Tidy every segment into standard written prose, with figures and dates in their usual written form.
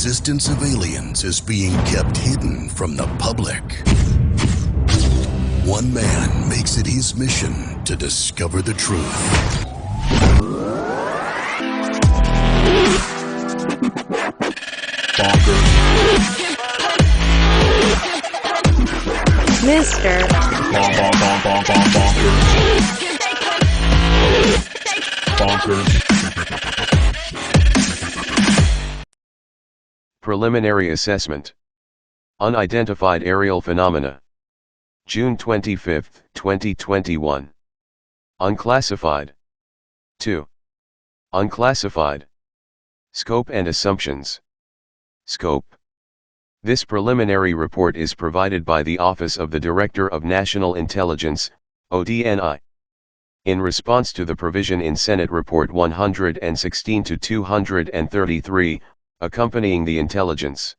existence of aliens is being kept hidden from the public. One man makes it his mission to discover the truth. Bonker. Mr. Bonkers. Preliminary assessment. Unidentified aerial phenomena. June 25, 2021. Unclassified. 2. Unclassified. Scope and assumptions. Scope. This preliminary report is provided by the Office of the Director of National Intelligence, ODNI. In response to the provision in Senate Report 116-233, accompanying the Intelligence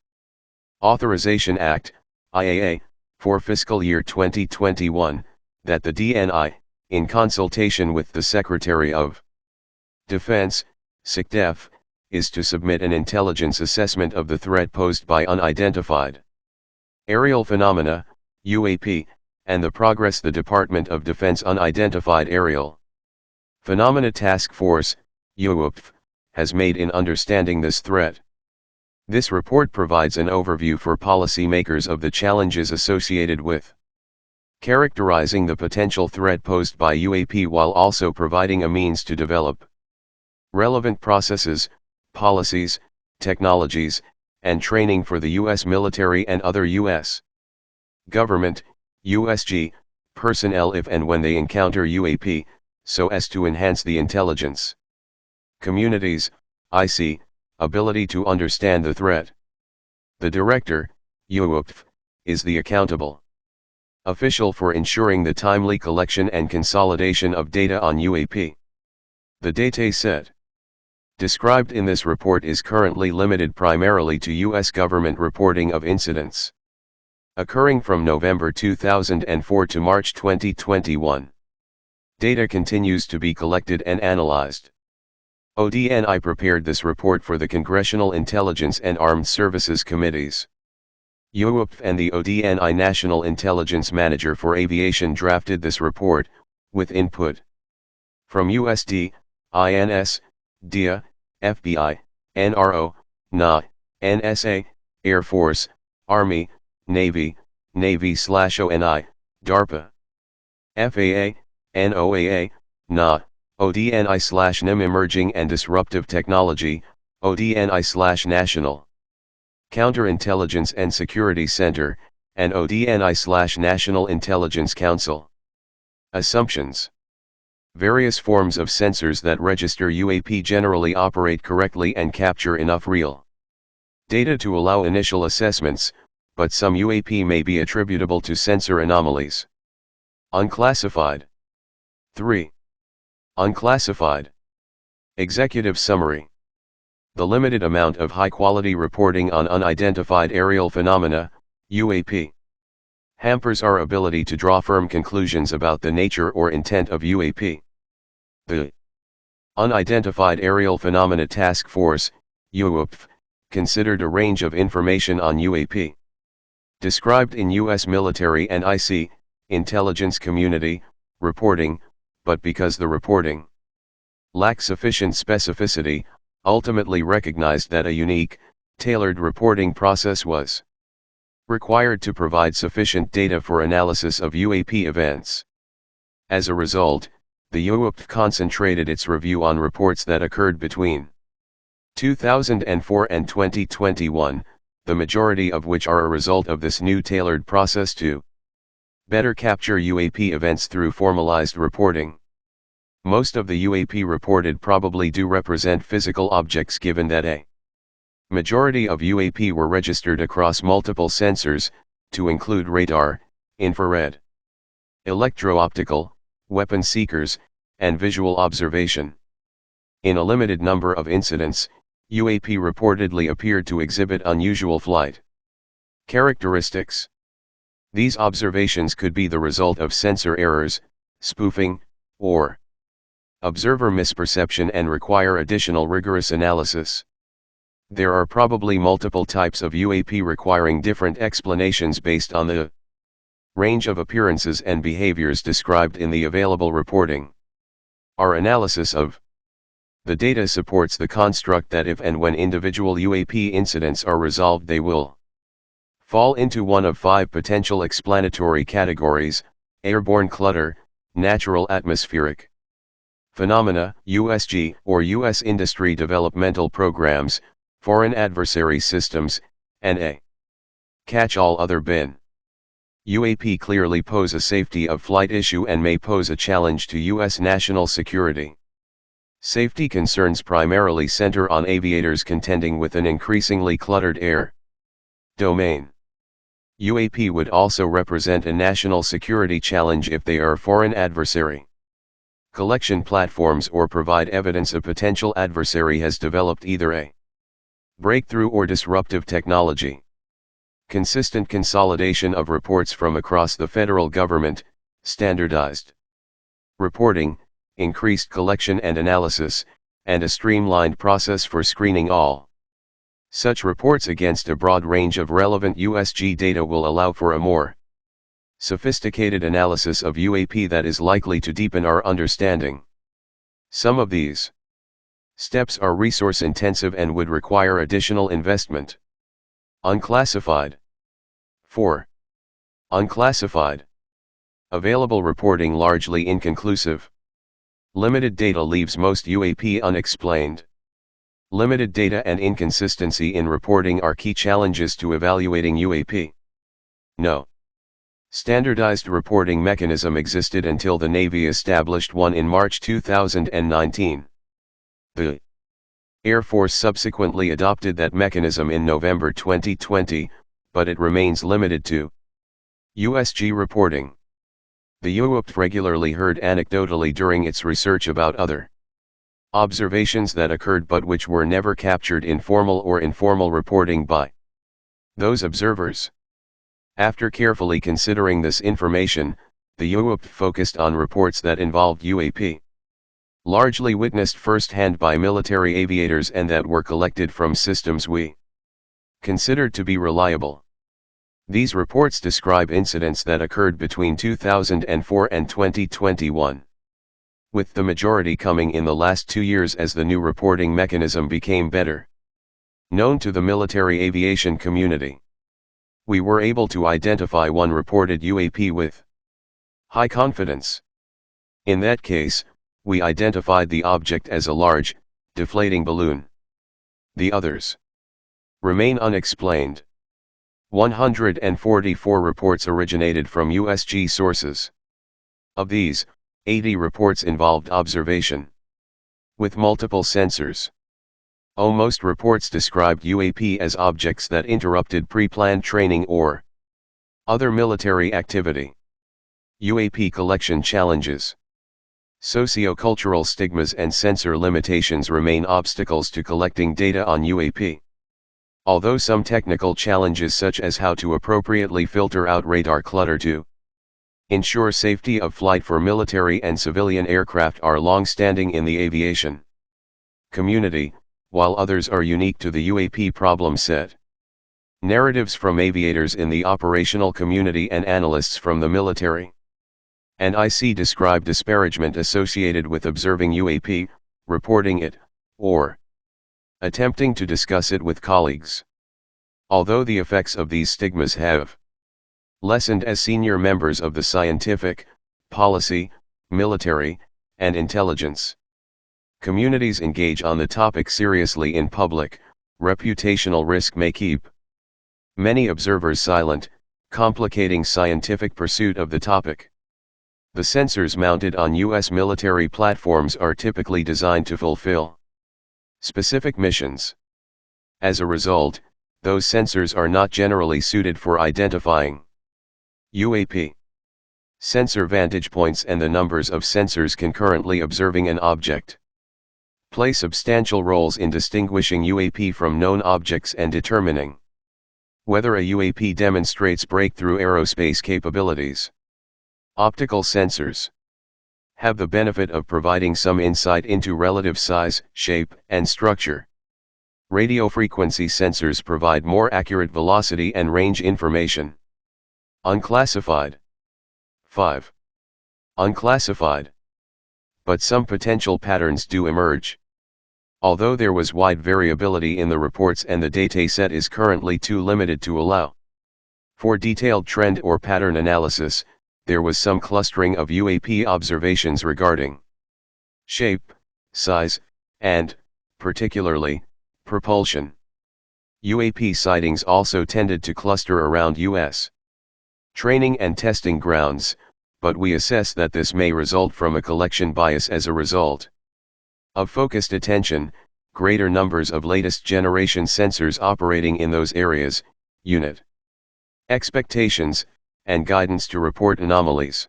Authorization Act, IAA, for fiscal year 2021, that the DNI, in consultation with the Secretary of Defense, SecDef, is to submit an intelligence assessment of the threat posed by unidentified aerial phenomena, UAP, and the progress the Department of Defense Unidentified Aerial Phenomena Task Force, UAPF, has made in understanding this threat. This report provides an overview for policymakers of the challenges associated with characterizing the potential threat posed by UAP while also providing a means to develop relevant processes, policies, technologies, and training for the U.S. military and other U.S. government, USG, personnel if and when they encounter UAP, so as to enhance the intelligence community's, IC, ability to understand the threat. The Director, UAPF, is the accountable official for ensuring the timely collection and consolidation of data on UAP. The data set described in this report is currently limited primarily to U.S. government reporting of incidents occurring from November 2004 to March 2021. Data continues to be collected and analyzed. ODNI prepared this report for the Congressional Intelligence and Armed Services Committees. UAPF and the ODNI National Intelligence Manager for Aviation drafted this report, with input from USD, INS, DIA, FBI, NRO, NA, NSA, Air Force, Army, Navy, Navy/ONI, DARPA, FAA, NOAA, NA, ODNI/NIM Emerging and Disruptive Technology, ODNI/National Counterintelligence and Security Center, and ODNI/National Intelligence Council. Assumptions. Various forms of sensors that register UAP generally operate correctly and capture enough real data to allow initial assessments, but some UAP may be attributable to sensor anomalies. Unclassified. 3. Unclassified. Executive Summary. The limited amount of high-quality reporting on unidentified aerial phenomena, UAP, hampers our ability to draw firm conclusions about the nature or intent of UAP. The Unidentified Aerial Phenomena Task Force, UAPF, considered a range of information on UAP described in U.S. military and IC, intelligence community, reporting, but because the reporting lacked sufficient specificity, ultimately recognized that a unique, tailored reporting process was required to provide sufficient data for analysis of UAP events. As a result, the UAPF concentrated its review on reports that occurred between 2004 and 2021, the majority of which are a result of this new tailored process to better capture UAP events through formalized reporting. Most of the UAP reported probably do represent physical objects given that a majority of UAP were registered across multiple sensors, to include radar, infrared, electro-optical, weapon seekers, and visual observation. In a limited number of incidents, UAP reportedly appeared to exhibit unusual flight characteristics. These observations could be the result of sensor errors, spoofing, or observer misperception and require additional rigorous analysis. There are probably multiple types of UAP requiring different explanations based on the range of appearances and behaviors described in the available reporting. Our analysis of the data supports the construct that if and when individual UAP incidents are resolved, they will fall into one of 5 potential explanatory categories: airborne clutter, natural atmospheric phenomena, USG, or U.S. industry developmental programs, foreign adversary systems, and a catch-all other bin. UAP clearly pose a safety of flight issue and may pose a challenge to U.S. national security. Safety concerns primarily center on aviators contending with an increasingly cluttered air domain. UAP would also represent a national security challenge if they are foreign adversary collection platforms or provide evidence a potential adversary has developed either a breakthrough or disruptive technology. Consistent consolidation of reports from across the federal government, standardized reporting, increased collection and analysis, and a streamlined process for screening all such reports against a broad range of relevant USG data will allow for a more sophisticated analysis of UAP that is likely to deepen our understanding. Some of these steps are resource intensive and would require additional investment. Unclassified. 4. Unclassified. Available reporting largely inconclusive. Limited data leaves most UAP unexplained. Limited data and inconsistency in reporting are key challenges to evaluating UAP. No standardized reporting mechanism existed until the Navy established one in March 2019. The Air Force subsequently adopted that mechanism in November 2020, but it remains limited to USG reporting. The UAP regularly heard anecdotally during its research about other observations that occurred but which were never captured in formal or informal reporting by those observers. After carefully considering this information, the UAP focused on reports that involved UAP, largely witnessed firsthand by military aviators and that were collected from systems we considered to be reliable. These reports describe incidents that occurred between 2004 and 2021. With the majority coming in the last 2 years as the new reporting mechanism became better known to the military aviation community. We were able to identify one reported UAP with high confidence. In that case, we identified the object as a large, deflating balloon. The others remain unexplained. 144 reports originated from USG sources. Of these, 80 reports involved observation with multiple sensors. Most reports described UAP as objects that interrupted pre-planned training or other military activity. UAP collection challenges. Socio-cultural stigmas and sensor limitations remain obstacles to collecting data on UAP. Although some technical challenges such as how to appropriately filter out radar clutter to ensure safety of flight for military and civilian aircraft are long-standing in the aviation community, while others are unique to the UAP problem set. Narratives from aviators in the operational community and analysts from the military and IC describe disparagement associated with observing UAP, reporting it, or attempting to discuss it with colleagues. Although the effects of these stigmas have lessened as senior members of the scientific, policy, military, and intelligence communities engage on the topic seriously in public, reputational risk may keep many observers silent, complicating scientific pursuit of the topic. The sensors mounted on U.S. military platforms are typically designed to fulfill specific missions. As a result, those sensors are not generally suited for identifying UAP. Sensor vantage points and the numbers of sensors concurrently observing an object play substantial roles in distinguishing UAP from known objects and determining whether a UAP demonstrates breakthrough aerospace capabilities. Optical sensors have the benefit of providing some insight into relative size, shape, and structure. Radio frequency sensors provide more accurate velocity and range information. Unclassified. 5. Unclassified. But some potential patterns do emerge. Although there was wide variability in the reports and the dataset is currently too limited to allow for detailed trend or pattern analysis, there was some clustering of UAP observations regarding shape, size, and, particularly, propulsion. UAP sightings also tended to cluster around U.S. training and testing grounds, but we assess that this may result from a collection bias as a result of focused attention, greater numbers of latest generation sensors operating in those areas, unit expectations, and guidance to report anomalies.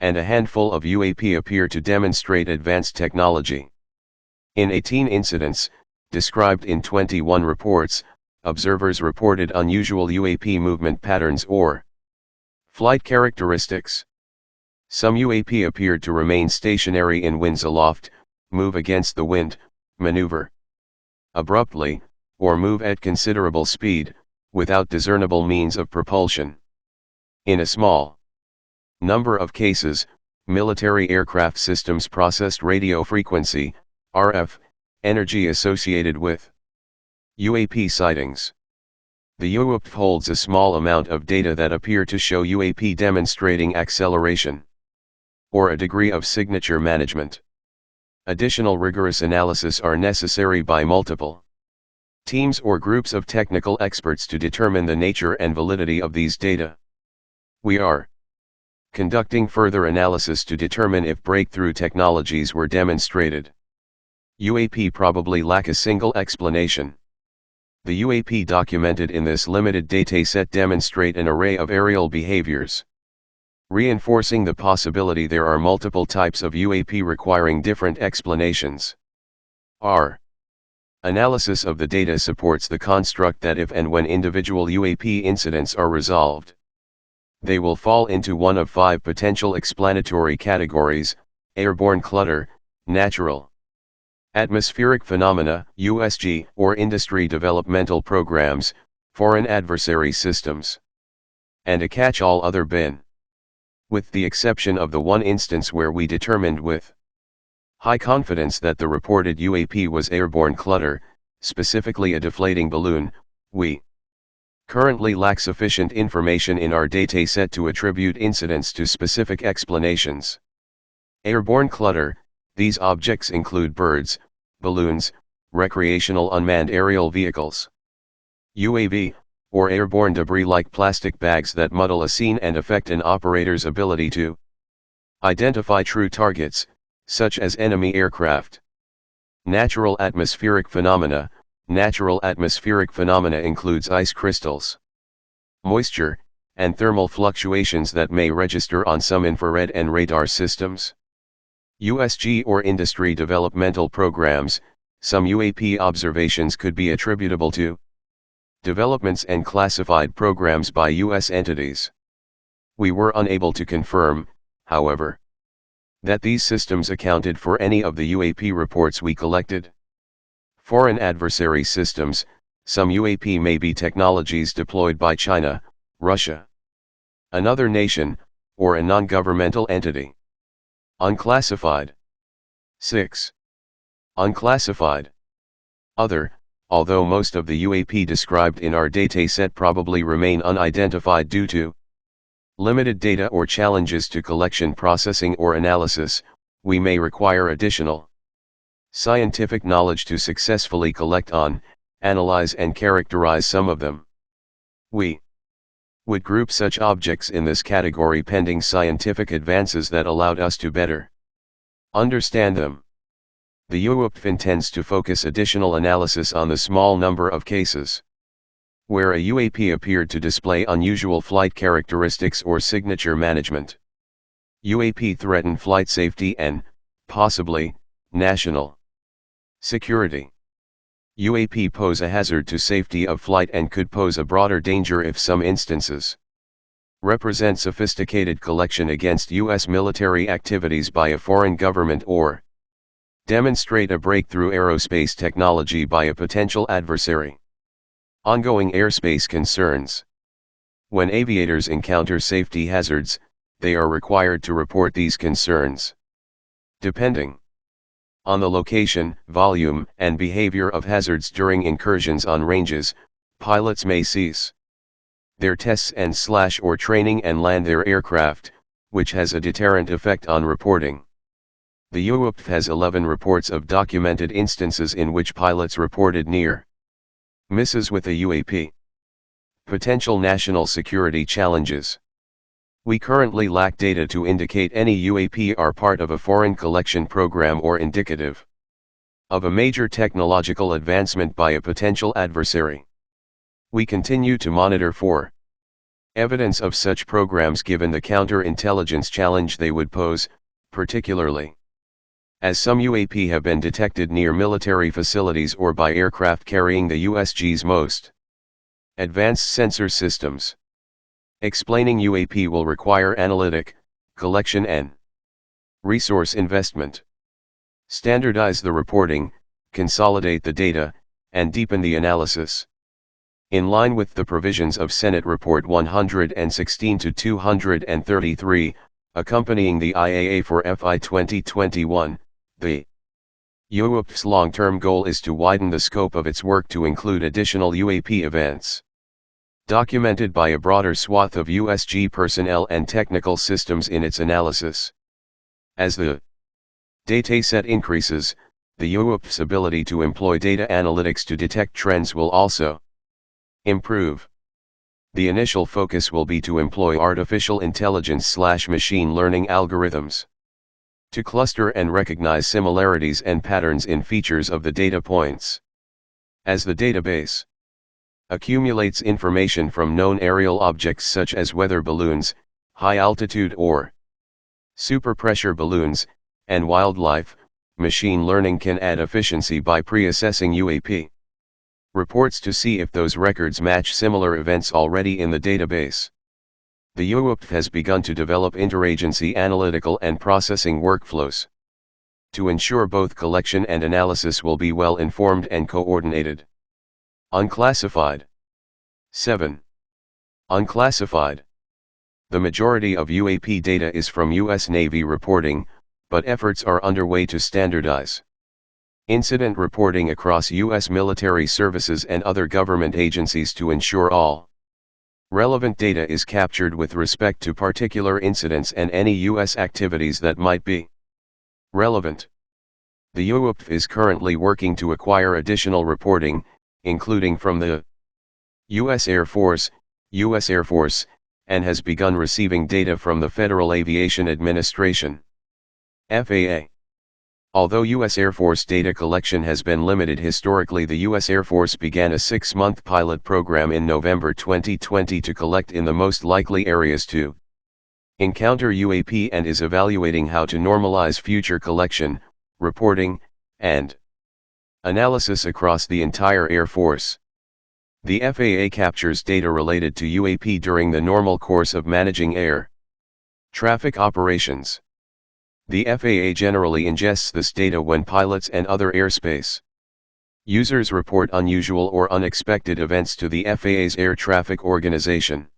And a handful of UAP appear to demonstrate advanced technology. In 18 incidents, described in 21 reports, observers reported unusual UAP movement patterns or flight characteristics. Some UAP appeared to remain stationary in winds aloft, move against the wind, maneuver abruptly, or move at considerable speed, without discernible means of propulsion. In a small number of cases, military aircraft systems processed radio frequency, RF, energy associated with UAP sightings. The UAP holds a small amount of data that appear to show UAP demonstrating acceleration or a degree of signature management. Additional rigorous analysis are necessary by multiple teams or groups of technical experts to determine the nature and validity of these data. We are conducting further analysis to determine if breakthrough technologies were demonstrated. UAP probably lack a single explanation. The UAP documented in this limited dataset demonstrate an array of aerial behaviors, reinforcing the possibility there are multiple types of UAP requiring different explanations. Our analysis of the data supports the construct that if and when individual UAP incidents are resolved, they will fall into one of 5 potential explanatory categories: airborne clutter, natural atmospheric phenomena, USG, or industry developmental programs, foreign adversary systems, and a catch-all other bin. With the exception of the one instance where we determined with high confidence that the reported UAP was airborne clutter, specifically a deflating balloon, we currently lack sufficient information in our dataset to attribute incidents to specific explanations. Airborne clutter: these objects include birds, balloons, recreational unmanned aerial vehicles, UAV, or airborne debris like plastic bags that muddle a scene and affect an operator's ability to identify true targets, such as enemy aircraft. Natural atmospheric phenomena: natural atmospheric phenomena includes ice crystals, moisture, and thermal fluctuations that may register on some infrared and radar systems. USG or industry developmental programs: some UAP observations could be attributable to developments and classified programs by U.S. entities. We were unable to confirm, however, that these systems accounted for any of the UAP reports we collected. Foreign adversary systems: some UAP may be technologies deployed by China, Russia, another nation, or a non-governmental entity. Unclassified. 6. Unclassified. Other: although most of the UAP described in our dataset probably remain unidentified due to limited data or challenges to collection, processing, or analysis, we may require additional scientific knowledge to successfully collect on, analyze, and characterize some of them. We would group such objects in this category pending scientific advances that allowed us to better understand them. The UAP intends to focus additional analysis on the small number of cases where a UAP appeared to display unusual flight characteristics or signature management. UAP threaten flight safety and, possibly, national security. UAP pose a hazard to safety of flight and could pose a broader danger if some instances represent sophisticated collection against U.S. military activities by a foreign government or Demonstrate a breakthrough aerospace technology by a potential adversary. Ongoing airspace concerns. When aviators encounter safety hazards, they are required to report these concerns. Depending on the location, volume, and behavior of hazards during incursions on ranges, pilots may cease their tests and/or training and land their aircraft, which has a deterrent effect on reporting. The UAP has 11 reports of documented instances in which pilots reported near misses with a UAP. Potential national security challenges. We currently lack data to indicate any UAP are part of a foreign collection program or indicative of a major technological advancement by a potential adversary. We continue to monitor for evidence of such programs given the counterintelligence challenge they would pose, particularly as some UAP have been detected near military facilities or by aircraft carrying the USG's most advanced sensor systems. Explaining UAP will require analytic, collection and resource investment. Standardize the reporting, consolidate the data, and deepen the analysis. In line with the provisions of Senate Report 116-233, accompanying the IAA for FY 2021, the UAP's long-term goal is to widen the scope of its work to include additional UAP events documented by a broader swath of USG personnel and technical systems in its analysis. As the dataset increases, the UAP's ability to employ data analytics to detect trends will also improve. The initial focus will be to employ artificial intelligence/machine learning algorithms to cluster and recognize similarities and patterns in features of the data points. As the database accumulates information from known aerial objects such as weather balloons, high-altitude or superpressure balloons, and wildlife, machine learning can add efficiency by pre-assessing UAP reports to see if those records match similar events already in the database. The UAP has begun to develop interagency analytical and processing workflows to ensure both collection and analysis will be well informed and coordinated. Unclassified. 7. Unclassified. The majority of UAP data is from U.S. Navy reporting, but efforts are underway to standardize incident reporting across U.S. military services and other government agencies to ensure all relevant data is captured with respect to particular incidents and any U.S. activities that might be relevant. The UAP is currently working to acquire additional reporting, including from the U.S. Air Force, and has begun receiving data from the Federal Aviation Administration, FAA. Although U.S. Air Force data collection has been limited historically, the U.S. Air Force began a 6-month pilot program in November 2020 to collect in the most likely areas to encounter UAP and is evaluating how to normalize future collection, reporting, and analysis across the entire Air Force. The FAA captures data related to UAP during the normal course of managing air traffic operations. The FAA generally ingests this data when pilots and other airspace users report unusual or unexpected events to the FAA's air traffic organization.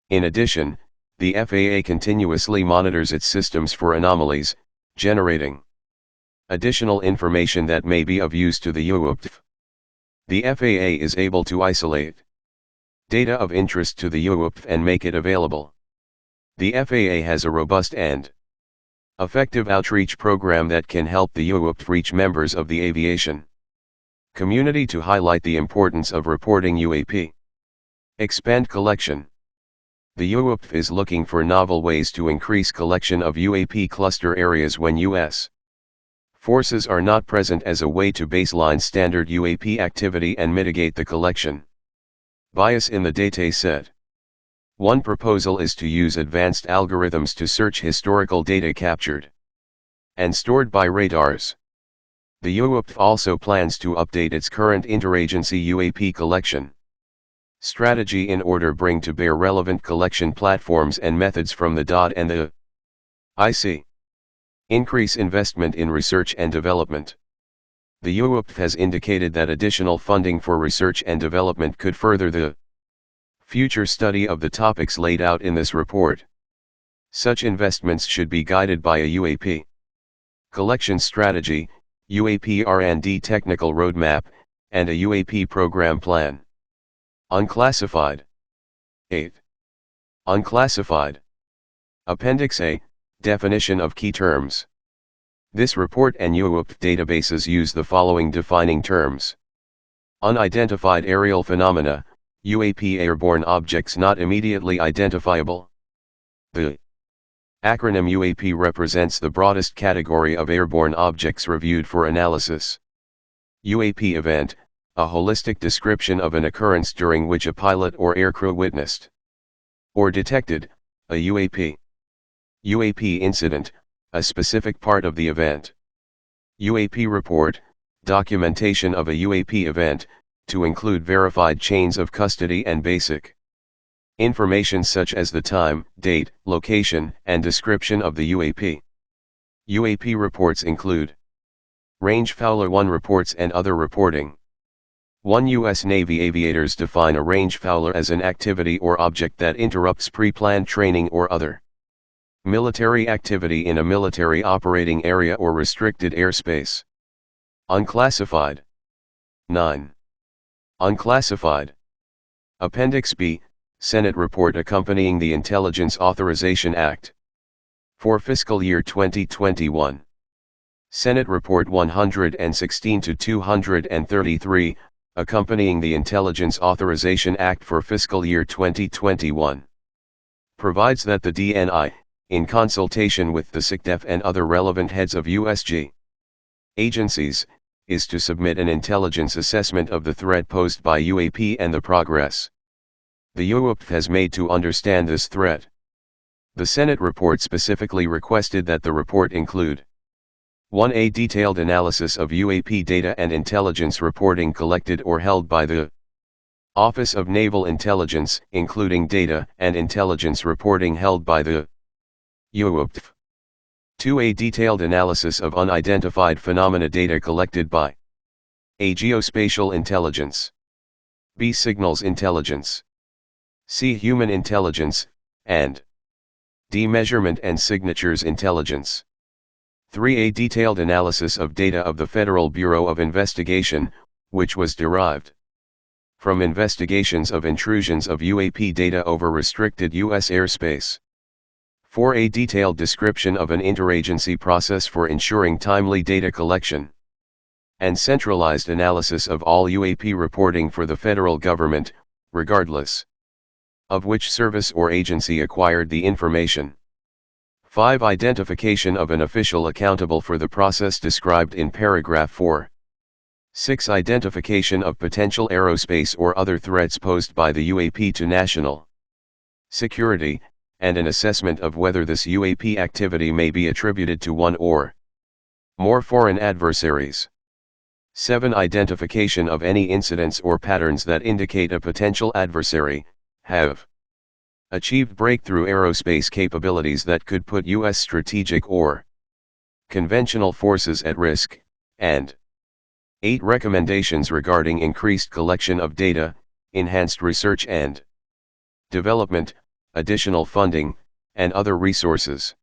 In addition, the FAA continuously monitors its systems for anomalies, generating additional information that may be of use to the UAP. The FAA is able to isolate data of interest to the UAP and make it available. The FAA has a robust and effective outreach program that can help the UAP reach members of the aviation community to highlight the importance of reporting UAP. Expand collection. The UAP is looking for novel ways to increase collection of UAP cluster areas when U.S. forces are not present as a way to baseline standard UAP activity and mitigate the collection bias in the dataset. One proposal is to use advanced algorithms to search historical data captured and stored by radars. The UAP also plans to update its current interagency UAP collection strategy in order bring to bear relevant collection platforms and methods from the DOD and the IC. Increase investment in research and development. The UOP has indicated that additional funding for research and development could further the future study of the topics laid out in this report. Such investments should be guided by a UAP collection strategy, UAP R&D technical roadmap, and a UAP program plan. Unclassified. 8. Unclassified. Appendix A, Definition of Key Terms. This report and UOP databases use the following defining terms. Unidentified aerial phenomena, UAP airborne objects not immediately identifiable. The acronym UAP represents the broadest category of airborne objects reviewed for analysis. UAP event, a holistic description of an occurrence during which a pilot or aircrew witnessed or detected a UAP. UAP incident, a specific part of the event. UAP report, documentation of a UAP event, to include verified chains of custody and basic information such as the time, date, location, and description of the UAP. UAP reports include Range Fowler 1 reports and other reporting. 1. U.S. Navy aviators define a range fowler as an activity or object that interrupts pre-planned training or other military activity in a military operating area or restricted airspace. Unclassified. 9. Unclassified. Appendix B, Senate report accompanying the Intelligence Authorization Act. For fiscal year 2021. Senate Report 116-233, accompanying the Intelligence Authorization Act for fiscal year 2021. Provides that the DNI, in consultation with the SecDef and other relevant heads of USG agencies, is to submit an intelligence assessment of the threat posed by UAP and the progress the UAP has made to understand this threat. The Senate report specifically requested that the report include 1. A detailed analysis of UAP data and intelligence reporting collected or held by the Office of Naval Intelligence, including data and intelligence reporting held by the UAP. 2. A detailed analysis of unidentified phenomena data collected by A. Geospatial intelligence. B. Signals intelligence. C. Human intelligence, and D. Measurement and signatures intelligence. 3. A detailed analysis of data of the Federal Bureau of Investigation, which was derived from investigations of intrusions of UAP data over restricted U.S. airspace. 4. A detailed description of an interagency process for ensuring timely data collection and centralized analysis of all UAP reporting for the federal government, regardless of which service or agency acquired the information. 5. Identification of an official accountable for the process described in paragraph 4. 6. Identification of potential aerospace or other threats posed by the UAP to national security, and an assessment of whether this UAP activity may be attributed to one or more foreign adversaries. 7. Identification of any incidents or patterns that indicate a potential adversary have achieved breakthrough aerospace capabilities that could put U.S. strategic or conventional forces at risk, and 8. Recommendations regarding increased collection of data, enhanced research and development, additional funding, and other resources.